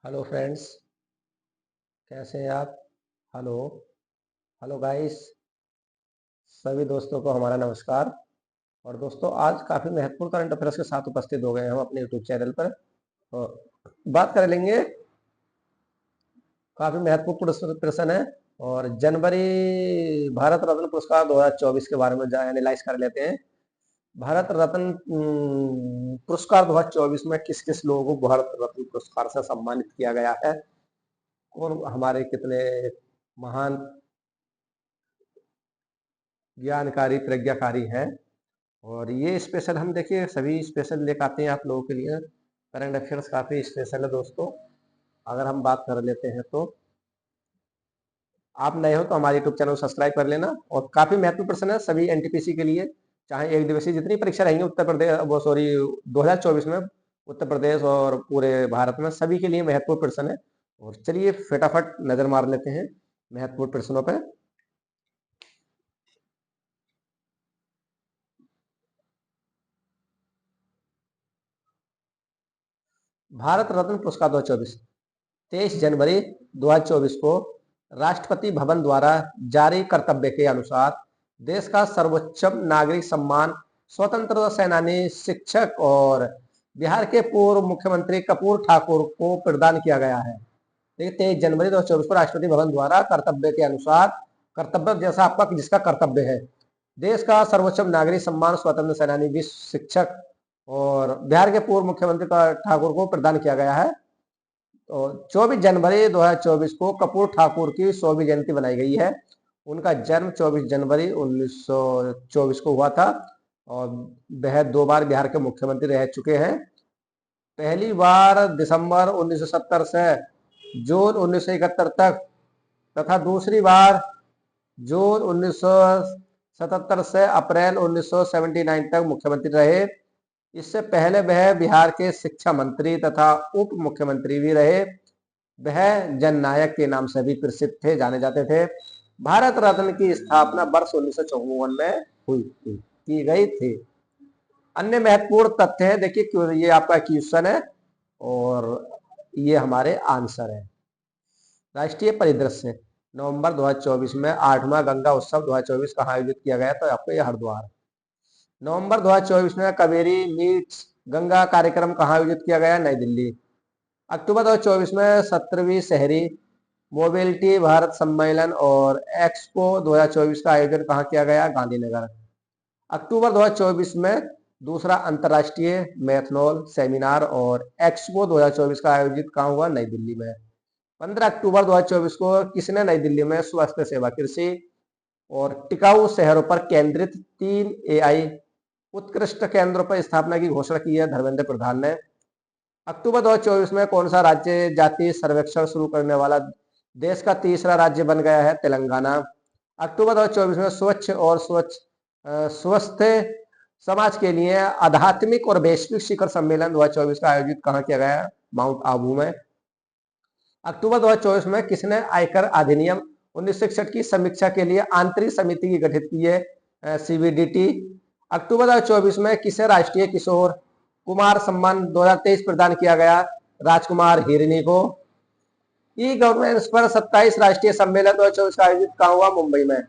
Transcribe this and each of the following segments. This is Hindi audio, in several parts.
हेलो फ्रेंड्स, कैसे हैं आप। हेलो। Hello guys. सभी दोस्तों को हमारा नमस्कार। और दोस्तों, आज काफ़ी महत्वपूर्ण करंट अफेयर्स के साथ उपस्थित हो गए हैं हम अपने यूट्यूब चैनल पर। और बात कर लेंगे, काफ़ी महत्वपूर्ण प्रश्न है। और जनवरी भारत रत्न पुरस्कार 2024 के बारे में एनालाइज कर लेते हैं। भारत रत्न पुरस्कार 2024 में किस किस लोगों को भारत रत्न पुरस्कार से सम्मानित किया गया है, कौन हमारे कितने महान ज्ञानकारी प्रज्ञाकारी हैं। और ये स्पेशल हम देखिए सभी स्पेशल लेकर आते हैं आप लोगों के लिए। करंट अफेयर्स काफ़ी स्पेशल है दोस्तों। अगर हम बात कर लेते हैं तो आप नए हो तो हमारे यूट्यूब चैनल को सब्सक्राइब कर लेना। और काफ़ी महत्वपूर्ण प्रश्न है सभी एनटीपीसी के लिए, चाहे एक दिवसीय जितनी परीक्षा रहेंगी उत्तर प्रदेश, वो सॉरी 2024 में उत्तर प्रदेश और पूरे भारत में सभी के लिए महत्वपूर्ण प्रश्न है। और चलिए फटाफट नज़र मार लेते हैं महत्वपूर्ण प्रश्नों पर। भारत रत्न पुरस्कार 2024 23 जनवरी 2024 को राष्ट्रपति भवन द्वारा जारी कर्तव्य के अनुसार देश का सर्वोच्च नागरिक सम्मान स्वतंत्रता सेनानी, शिक्षक और बिहार के पूर्व मुख्यमंत्री कर्पूर ठाकुर को प्रदान किया गया है। देखिए 23 जनवरी 2024 को राष्ट्रपति भवन द्वारा कर्तव्य के अनुसार, कर्तव्य जैसा आपका जिसका कर्तव्य है, देश का सर्वोच्च नागरिक सम्मान स्वतंत्र सेनानी, विश्व शिक्षक और बिहार के पूर्व मुख्यमंत्री ठाकुर को प्रदान किया गया है। तो 24 जनवरी 2024 को कर्पूर ठाकुर की 100वीं जयंती बनाई गई है। उनका जन्म 24 जनवरी 1924 को हुआ था। और वह 2 बार बिहार के मुख्यमंत्री रह चुके हैं। पहली बार दिसंबर 1970 से जून 1971 तक, तथा दूसरी बार जून 1977 से अप्रैल 1979 तक मुख्यमंत्री रहे। इससे पहले वह बिहार के शिक्षा मंत्री तथा उप मुख्यमंत्री भी रहे। वह जननायक के नाम से भी प्रसिद्ध थे, जाने जाते थे। भारत रत्न की स्थापना वर्ष 1954 में हुई थी, की गई थी। अन्य महत्वपूर्ण तथ्य है, देखिए ये आपका क्वेश्चन है और ये हमारे आंसर है। राष्ट्रीय परिदृश्य नवंबर 2024 में 8वां गंगा उत्सव 2024 कहाँ आयोजित किया गया, तो आपको ये हरिद्वार। नवंबर 2024 में कावेरी मीट्स गंगा कार्यक्रम कहाँ आयोजित किया गया, नई दिल्ली। अक्टूबर 2024 में 17वीं शहरी मोबिलिटी भारत सम्मेलन और एक्सपो 2024 का आयोजन कहाँ किया गया, गांधीनगर। अक्टूबर 2024 में दूसरा अंतर्राष्ट्रीय मैथनॉल सेमिनार और एक्सपो 2024 का आयोजित कहाँ हुआ, नई दिल्ली में। 15 अक्टूबर 2024 को किसने नई दिल्ली में स्वास्थ्य सेवा, कृषि और टिकाऊ शहरों पर केंद्रित 3 AI उत्कृष्ट केंद्रों पर स्थापना की घोषणा की है, धर्मेंद्र प्रधान ने। अक्टूबर 2024 में कौन सा राज्य जातीय सर्वेक्षण शुरू करने वाला देश का तीसरा राज्य बन गया है, तेलंगाना। अक्टूबर 2024 में स्वच्छ और स्वस्थ समाज के लिए आध्यात्मिक और वैश्विक शिखर सम्मेलन 2024 का आयोजित कहाँ किया गया, माउंट आबू में। अक्टूबर 2024 में किसने आयकर अधिनियम 1961 की समीक्षा के लिए आंतरिक समिति की गठित की है, CBDT। अक्टूबर 2024 में किसे राष्ट्रीय किशोर कुमार सम्मान 2023 प्रदान किया गया, राजकुमार हिरनी को। ई गवर्नेंस पर 27 राष्ट्रीय सम्मेलन 2024 का आयोजित कहाँ हुआ, मुंबई में।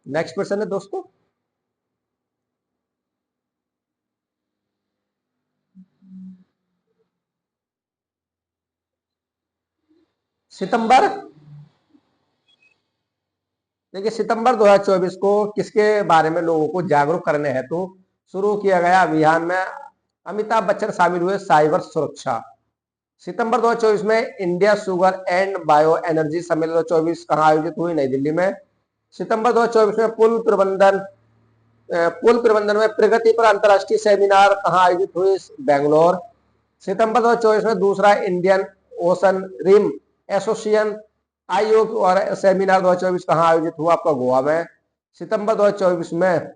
नेक्स्ट क्वेश्चन है दोस्तों, सितंबर, देखिए सितंबर 2024 को किसके बारे में लोगों को जागरूक करने हेतु शुरू किया गया अभियान में अमिताभ बच्चन शामिल हुए, साइबर सुरक्षा। सितंबर 2024 में India sugar and bio energy सम्मेलन 2024 कहाँ आयोजित हुई, नई दिल्ली में। सितंबर 2024 में पुल प्रबंधन में प्रगति पर अंतर्राष्ट्रीय सेमिनार कहाँ आयोजित हुई, बेंगलोर। सितंबर 2024 में दूसरा इंडियन ओशन रिम एसोसिएशन आयोग और सेमिनार 2024 कहाँ आयोजित हुआ, आपका गोवा में। सितंबर 2024 में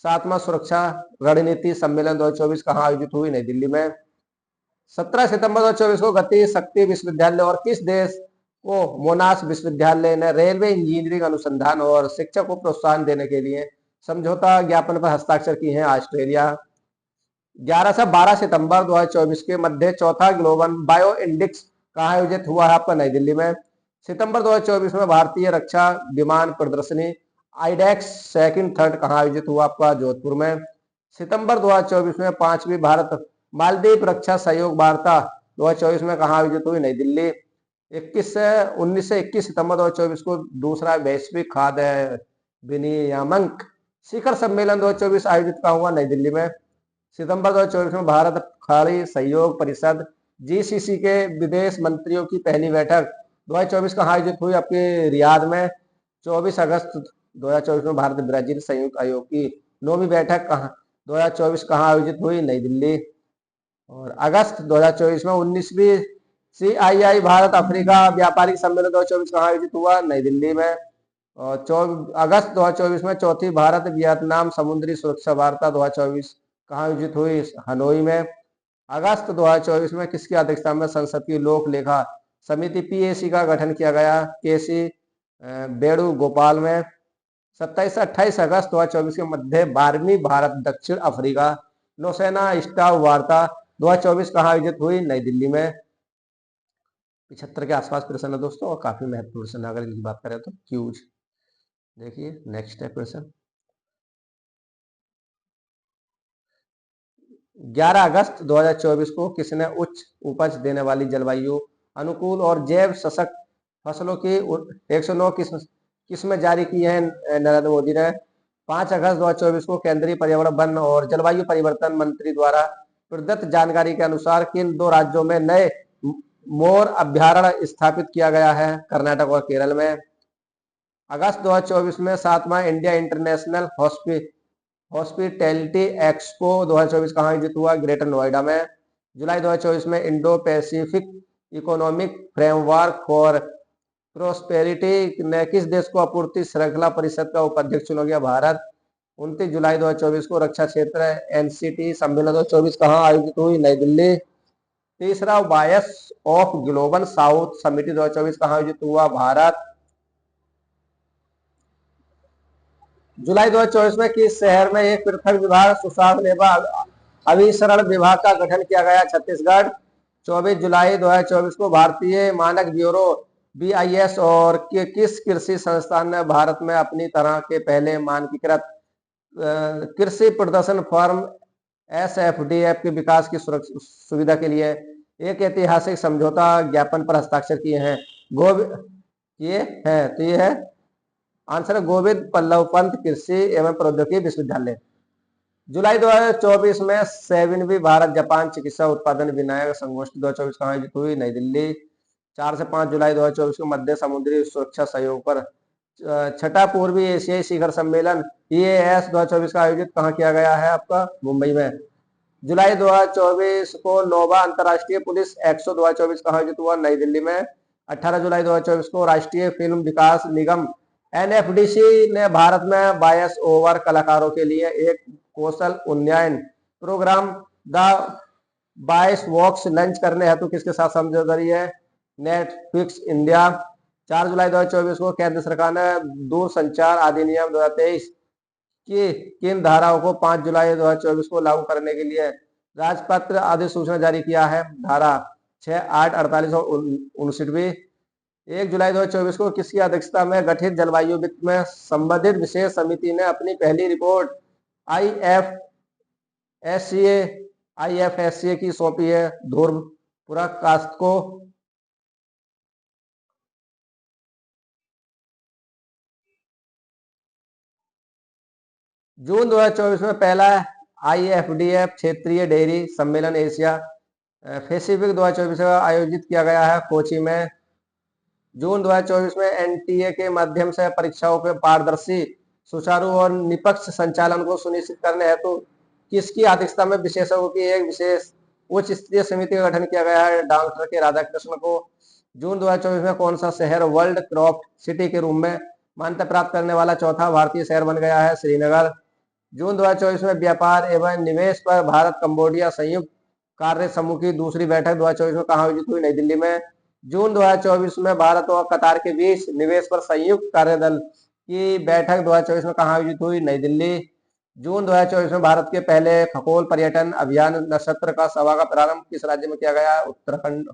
7वां सुरक्षा रणनीति सम्मेलन 2024 कहाँ आयोजित हुई, नई दिल्ली में। 17 सितंबर 2024 को गति शक्ति विश्वविद्यालय और किस देश को मोनाश विश्वविद्यालय ने रेलवे इंजीनियरिंग अनुसंधान और शिक्षा को प्रोत्साहन देने के लिए समझौता ज्ञापन पर हस्ताक्षर किए हैं, ऑस्ट्रेलिया। 11 से 12 सितंबर 2024 के मध्य चौथा ग्लोबल बायो इंडेक्स कहाँ आयोजित हुआ है? आपका नई दिल्ली में। सितंबर 2024 में भारतीय रक्षा विमान प्रदर्शनी आईडेक्स सेकंड थर्ड कहाँ आयोजित हुआ? आपका जोधपुर में। सितंबर 2024 में पांचवी भारत मालदीव रक्षा सहयोग वार्ता 2024 में कहाँ आयोजित हुई? नई दिल्ली। 19 से 21 सितंबर 2024 को दूसरा वैश्विक खाद्य विनियामक शिखर सम्मेलन 2024 आयोजित कहाँ हुआ? नई दिल्ली में। सितंबर 2024 में भारत खाड़ी सहयोग परिषद जीसीसी के विदेश मंत्रियों की पहली बैठक 2024 कहाँ आयोजित हुई? आपके रियाद में। 24 अगस्त 2024 में भारत ब्राजील संयुक्त आयोग की 9वीं बैठक कहाँ 2024 कहाँ आयोजित हुई? नई दिल्ली। और अगस्त 2024 में 19वीं CII भारत अफ्रीका व्यापारिक सम्मेलन 2024 कहाँ आयोजित हुआ? नई दिल्ली में। और अगस्त 2024 में चौथी भारत वियतनाम समुद्री सुरक्षा वार्ता 2024 कहाँ आयोजित हुई? हनोई में। अगस्त 2024 में किसकी अध्यक्षता में संसद की लोक लेखा समिति PAC का गठन किया गया? KC वेणुगोपाल में। 27 से 28 अगस्त 2024 के मध्य 12वीं भारत दक्षिण अफ्रीका नौसेना स्टाफ वार्ता 2024 कहाँ आयोजित हुई? नई दिल्ली में। 75 के आसपास प्रश्न है दोस्तों, और काफी महत्वपूर्ण प्रश्न। अगर इनकी बात करें तो क्यूज देखिए, नेक्स्ट है प्रश्न। 11 अगस्त 2024 को किसने उच्च उपज देने वाली जलवायु अनुकूल और जैव सशक्त फसलों की 109 किस्में जारी की हैं? नरेंद्र मोदी ने। 5 अगस्त 2024 को केंद्रीय पर्यावरण वन और जलवायु परिवर्तन मंत्री द्वारा प्रदत्त जानकारी के अनुसार किन दो राज्यों में नए मोर अभ्यारण्य स्थापित किया गया है? कर्नाटक और केरल में। अगस्त 2024 में 7वां इंडिया इंटरनेशनल हॉस्पिटैलिटी एक्सपो 2024 कहाँ आयोजित हुआ? ग्रेटर नोएडा में। जुलाई 2024 में Indo Pacific economic framework for prosperity ने किस देश को आपूर्ति श्रृंखला परिषद का उपाध्यक्ष चुना गया? भारत। 29 जुलाई 2024 को रक्षा क्षेत्र NCT सम्मेलन 2024 कहाँ आयोजित हुई? नई दिल्ली। तीसरा वॉयस ऑफ ग्लोबल साउथ समिति 2024 कहाँ आयोजित हुआ? भारत। जुलाई 2024 में किस शहर में एक पृथक विभाग सुशासन एवं अभिसरण विभाग का गठन किया गया? छत्तीसगढ़। 24 जुलाई 2024 को भारतीय मानक ब्यूरो BIS और किस कृषि संस्थान ने भारत में अपनी तरह के पहले मानकीकृत कृषि प्रदर्शन फर्म SFDF के विकास की सुविधा के लिए एक ऐतिहासिक समझौता ज्ञापन पर हस्ताक्षर किए हैं? किए हैं, तो ये है आंसर है गोविंद बल्लभ पंत कृषि एवं प्रौद्योगिकी विश्वविद्यालय। जुलाई 2024 में 7वीं भारत जापान चिकित्सा उत्पादन विनायक संगोष्ठी 2024 कहाँ आयोजित हुई? नई दिल्ली। 4 से 5 जुलाई 2024 को मध्य समुद्री सुरक्षा सहयोग पर छठा पूर्वी एशियाई शिखर सम्मेलन EAS 2024 का आयोजित कहाँ किया गया है? आपका मुंबई में। जुलाई 2024 को नोवा अंतर्राष्ट्रीय पुलिस एक्सो 2024 कहाँ आयोजित हुआ? नई दिल्ली में। 18 जुलाई 2024 को राष्ट्रीय फिल्म विकास निगम NFDC ने भारत में वॉयस ओवर कलाकारों के लिए एक कौशल उन्नयन programme the voice vox launch करने हेतु किसके साथ समझौता करी है? Netflix India. 4 जुलाई 2024 को केंद्र सरकार ने दूरसंचार अधिनियम 2023 की किन धाराओं को 5 जुलाई 2024 को लागू करने के लिए राजपत्र अधिसूचना जारी किया है? धारा 6, 8, 48 और 59। 1 जुलाई 2024 को किसकी अध्यक्षता में गठित जलवायु वित्त में संबंधित विशेष समिति ने अपनी पहली रिपोर्ट IFSCA की सौंपी है? ध्रुव पुरकास्त को। जून 2024 में पहला IFDF क्षेत्रीय डेयरी सम्मेलन एशिया पैसिफिक 2024 का आयोजित किया गया है कोची में। जून 2024 में NTA के माध्यम से परीक्षाओं के पारदर्शी सुचारू और निष्पक्ष संचालन को सुनिश्चित करने हेतु किसकी अध्यक्षता में विशेषज्ञों की एक विशेष उच्च स्तरीय समिति का गठन किया गया है? डॉक्टर के राधाकृष्ण को। जून 2024 में कौन सा शहर वर्ल्ड क्रॉफ्ट सिटी के रूप में मान्यता प्राप्त करने वाला चौथा भारतीय शहर बन गया है? श्रीनगर। जून 2024 में व्यापार एवं निवेश पर भारत कंबोडिया संयुक्त कार्य समूह की दूसरी बैठक 2024 में कहाँ आयोजित हुई? नई दिल्ली में। जून 2024 में भारत और कतार के बीच निवेश पर संयुक्त कार्यदल की बैठक 2024 में कहाँ आयोजित हुई? नई दिल्ली। जून 2024 में भारत के पहले खगोल पर्यटन अभियान नक्षत्र का सभा का प्रारंभ किस राज्य में किया गया? उत्तराखंड।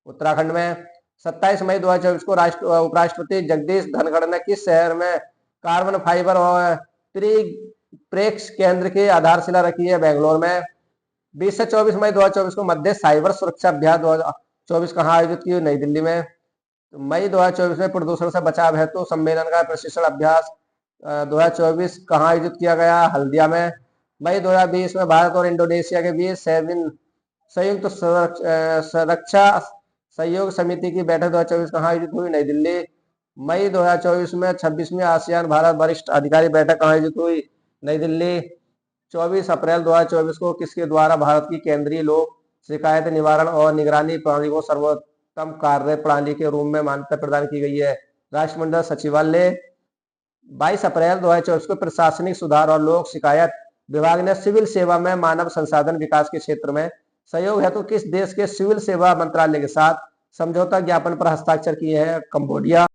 उत्तराखंड में। 27 मई 2024 को उपराष्ट्रपति जगदीश धनखड़ ने किस शहर में कार्बन फाइबर और त्रिप्रेक्ष केंद्र की आधारशिला रखी है? बेंगलोर में। 20 से 24 मई 2024 को मध्य साइबर सुरक्षा अभ्यास 2024 कहाँ आयोजित की? नई दिल्ली में। तो मई 2024 में प्रदूषण से बचाव हेतु सम्मेलन का प्रशिक्षण अभ्यास 2024 कहाँ आयोजित किया गया? हल्दिया में। मई 2020 में भारत और इंडोनेशिया के बीच संयुक्त सुरक्षा सहयोग समिति की बैठक 2024 कहाँ आयोजित हुई? नई दिल्ली। मई 2024 में 26वीं आसियान भारत वरिष्ठ अधिकारी बैठक कहाँ आयोजित हुई? नई दिल्ली। 24 अप्रैल 2024 को किसके द्वारा भारत की केंद्रीय लोक शिकायत निवारण और निगरानी प्रणाली को सर्वोत्तम कार्य प्रणाली के रूप में मान्यता प्रदान की गई है? राष्ट्रमंडल सचिवालय। 22 अप्रैल 2024 को प्रशासनिक सुधार और लोक शिकायत विभाग ने सिविल सेवा में मानव संसाधन विकास के क्षेत्र में सहयोग हेतु किस देश के सिविल सेवा मंत्रालय के साथ समझौता ज्ञापन पर हस्ताक्षर किए हैं? कंबोडिया।